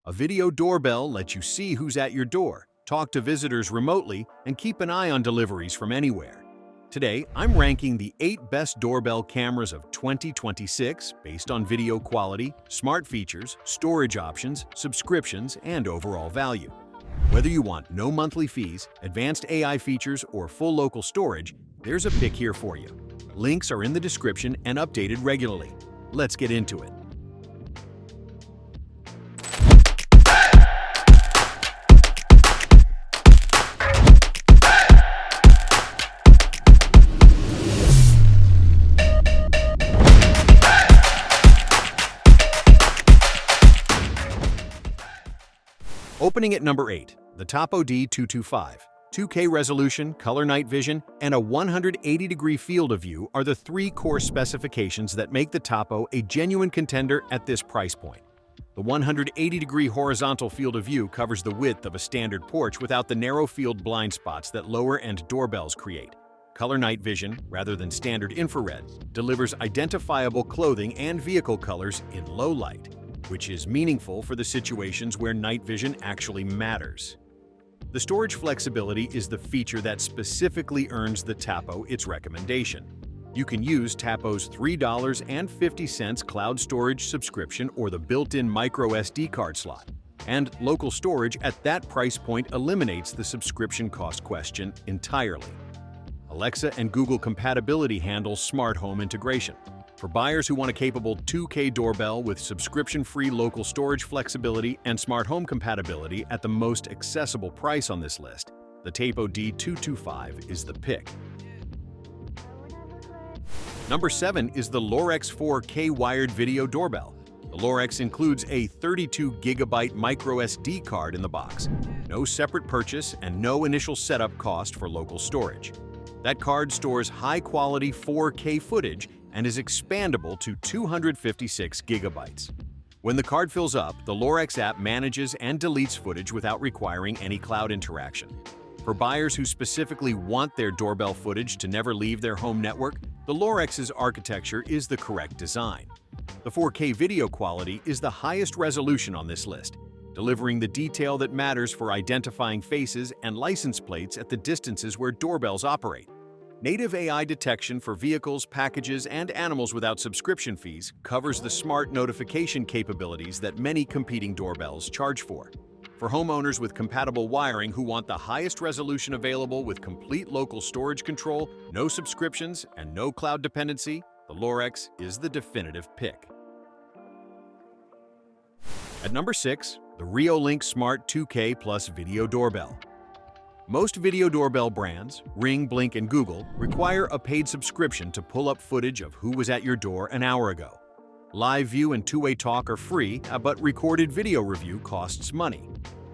A video doorbell lets you see who's at your door, talk to visitors remotely, and keep an eye on deliveries from anywhere. Today, I'm ranking the 8 best doorbell cameras of 2026 based on video quality, smart features, storage options, subscriptions, and overall value. Whether you want no monthly fees, advanced AI features, or full local storage, there's a pick here for you. Links are in the description and updated regularly. Let's get into it. Opening at number 8, the Tapo D225. 2K resolution, color night vision, and a 180-degree field of view are the 3 core specifications that make the Tapo a genuine contender at this price point. The 180-degree horizontal field of view covers the width of a standard porch without the narrow field blind spots that lower-end doorbells create. Color night vision, rather than standard infrared, delivers identifiable clothing and vehicle colors in low light, which is meaningful for the situations where night vision actually matters. The storage flexibility is the feature that specifically earns the Tapo its recommendation. You can use Tapo's $3.50 cloud storage subscription or the built-in micro SD card slot, and local storage at that price point eliminates the subscription cost question entirely. Alexa and Google compatibility handles smart home integration. For buyers who want a capable 2K doorbell with subscription-free local storage flexibility and smart home compatibility at the most accessible price on this list, the Tapo D225 is the pick. Number 7 is the Lorex 4K wired video doorbell. The Lorex includes a 32GB micro SD card in the box, no separate purchase and no initial setup cost for local storage. That card stores high-quality 4K footage and is expandable to 256 gigabytes. When the card fills up, the Lorex app manages and deletes footage without requiring any cloud interaction. For buyers who specifically want their doorbell footage to never leave their home network, the Lorex's architecture is the correct design. The 4K video quality is the highest resolution on this list, delivering the detail that matters for identifying faces and license plates at the distances where doorbells operate. Native AI detection for vehicles, packages, and animals without subscription fees covers the smart notification capabilities that many competing doorbells charge for. For homeowners with compatible wiring who want the highest resolution available with complete local storage control, no subscriptions, and no cloud dependency, the Lorex is the definitive pick. At number 6, the Reolink Smart 2K Plus Video Doorbell. Most video doorbell brands, Ring, Blink, and Google, require a paid subscription to pull up footage of who was at your door an hour ago. Live view and two-way talk are free, but recorded video review costs money.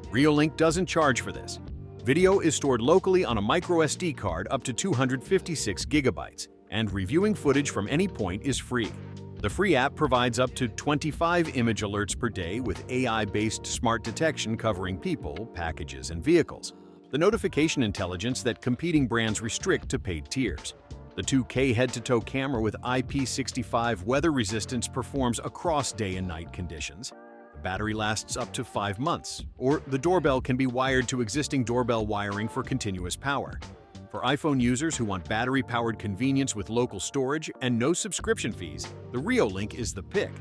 Reolink doesn't charge for this. Video is stored locally on a micro SD card up to 256 gigabytes, and reviewing footage from any point is free. The free app provides up to 25 image alerts per day with AI-based smart detection covering people, packages, and vehicles. The notification intelligence that competing brands restrict to paid tiers. The 2K head-to-toe camera with IP65 weather resistance performs across day and night conditions. The battery lasts up to 5 months, or the doorbell can be wired to existing doorbell wiring for continuous power. For iPhone users who want battery-powered convenience with local storage and no subscription fees, the Reolink is the pick.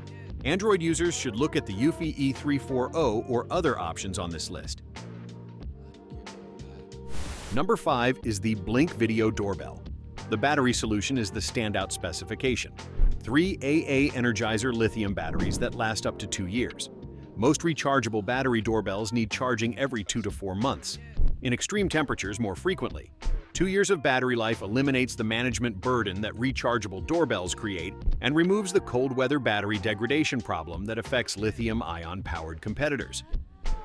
Android users should look at the Eufy E340 or other options on this list. Number 5 is the Blink Video Doorbell. The battery solution is the standout specification. 3 AA Energizer lithium batteries that last up to 2 years. Most rechargeable battery doorbells need charging every 2 to 4 months. In extreme temperatures, more frequently. 2 years of battery life eliminates the management burden that rechargeable doorbells create and removes the cold weather battery degradation problem that affects lithium-ion-powered competitors.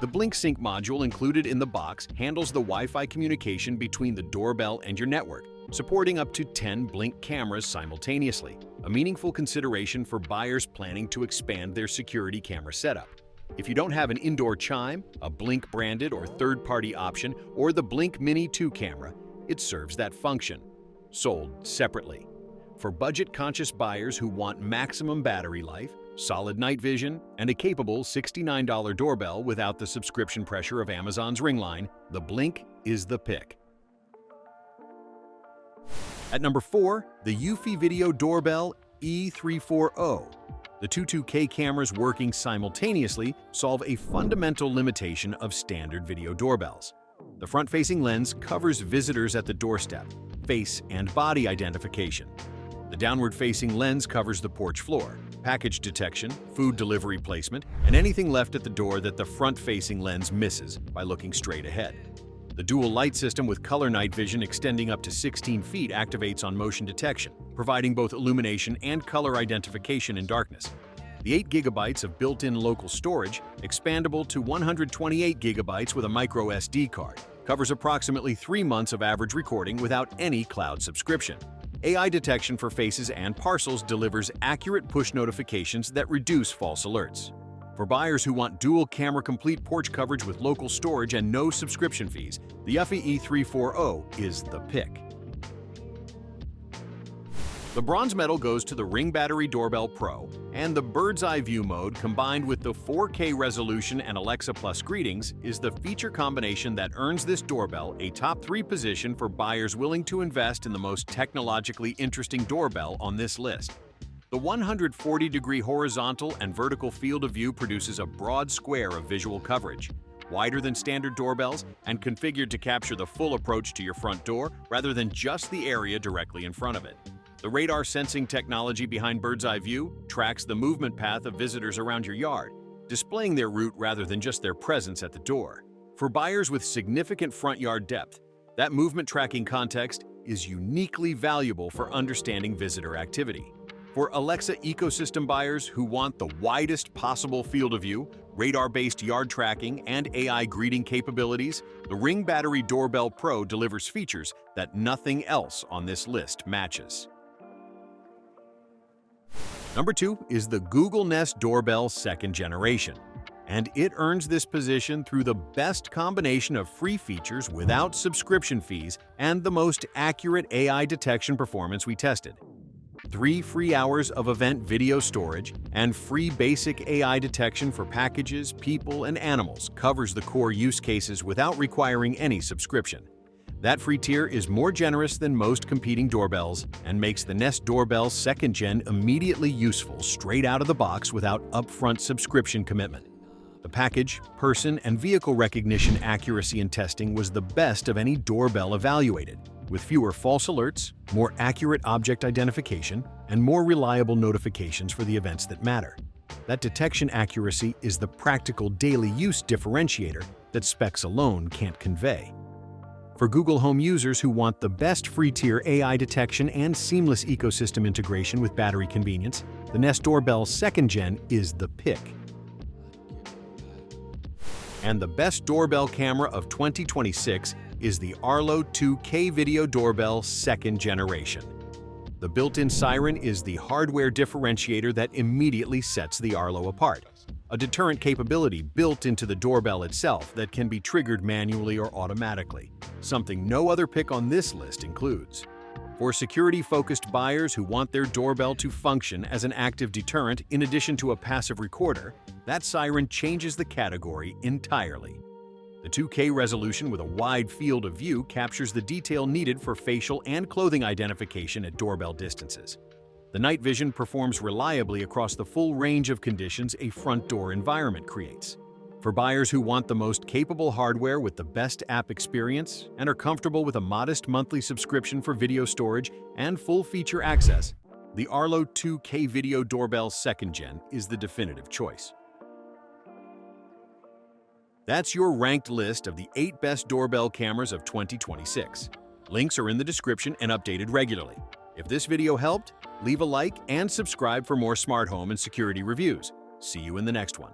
The Blink Sync module included in the box handles the Wi-Fi communication between the doorbell and your network, supporting up to 10 Blink cameras simultaneously, a meaningful consideration for buyers planning to expand their security camera setup. If you don't have an indoor chime, a Blink-branded or third-party option, or the Blink Mini 2 camera, it serves that function. Sold separately. For budget-conscious buyers who want maximum battery life, solid night vision, and a capable $69 doorbell without the subscription pressure of Amazon's Ring line, the Blink is the pick. At number 4, the Eufy Video Doorbell E340. The 22K cameras working simultaneously solve a fundamental limitation of standard video doorbells. The front-facing lens covers visitors at the doorstep, face and body identification. The downward-facing lens covers the porch floor, package detection, food delivery placement, and anything left at the door that the front-facing lens misses by looking straight ahead. The dual light system with color night vision extending up to 16 feet activates on motion detection, providing both illumination and color identification in darkness. The 8 GB of built-in local storage, expandable to 128 GB with a micro SD card, covers approximately 3 months of average recording without any cloud subscription. AI detection for faces and parcels delivers accurate push notifications that reduce false alerts. For buyers who want dual camera complete porch coverage with local storage and no subscription fees, the Eufy E340 is the pick. The bronze medal goes to the Ring Battery Doorbell Pro, and the bird's eye view mode combined with the 4K resolution and Alexa Plus greetings is the feature combination that earns this doorbell a top 3 position for buyers willing to invest in the most technologically interesting doorbell on this list. The 140-degree horizontal and vertical field of view produces a broad square of visual coverage, wider than standard doorbells and configured to capture the full approach to your front door rather than just the area directly in front of it. The radar sensing technology behind bird's eye view tracks the movement path of visitors around your yard, displaying their route rather than just their presence at the door. For buyers with significant front yard depth, that movement tracking context is uniquely valuable for understanding visitor activity. For Alexa ecosystem buyers who want the widest possible field of view, radar-based yard tracking, and AI greeting capabilities, the Ring Battery Doorbell Pro delivers features that nothing else on this list matches. Number 2 is the Google Nest Doorbell 2nd Generation, and it earns this position through the best combination of free features without subscription fees and the most accurate AI detection performance we tested. 3 free hours of event video storage and free basic AI detection for packages, people, and animals covers the core use cases without requiring any subscription. That free tier is more generous than most competing doorbells and makes the Nest Doorbell 2nd Gen immediately useful straight out of the box without upfront subscription commitment. The package, person, and vehicle recognition accuracy in testing was the best of any doorbell evaluated, with fewer false alerts, more accurate object identification, and more reliable notifications for the events that matter. That detection accuracy is the practical daily use differentiator that specs alone can't convey. For Google Home users who want the best free-tier AI detection and seamless ecosystem integration with battery convenience, the Nest Doorbell 2nd Gen is the pick. And the best doorbell camera of 2026 is the Arlo 2K Video Doorbell 2nd Generation. The built-in siren is the hardware differentiator that immediately sets the Arlo apart. A deterrent capability built into the doorbell itself that can be triggered manually or automatically, something no other pick on this list includes. For security-focused buyers who want their doorbell to function as an active deterrent in addition to a passive recorder, that siren changes the category entirely. The 2K resolution with a wide field of view captures the detail needed for facial and clothing identification at doorbell distances. The night vision performs reliably across the full range of conditions a front door environment creates. For buyers who want the most capable hardware with the best app experience and are comfortable with a modest monthly subscription for video storage and full feature access, the Arlo 2K Video Doorbell 2nd Gen is the definitive choice. That's your ranked list of the 8 best doorbell cameras of 2026. Links are in the description and updated regularly. If this video helped, leave a like and subscribe for more smart home and security reviews. See you in the next one.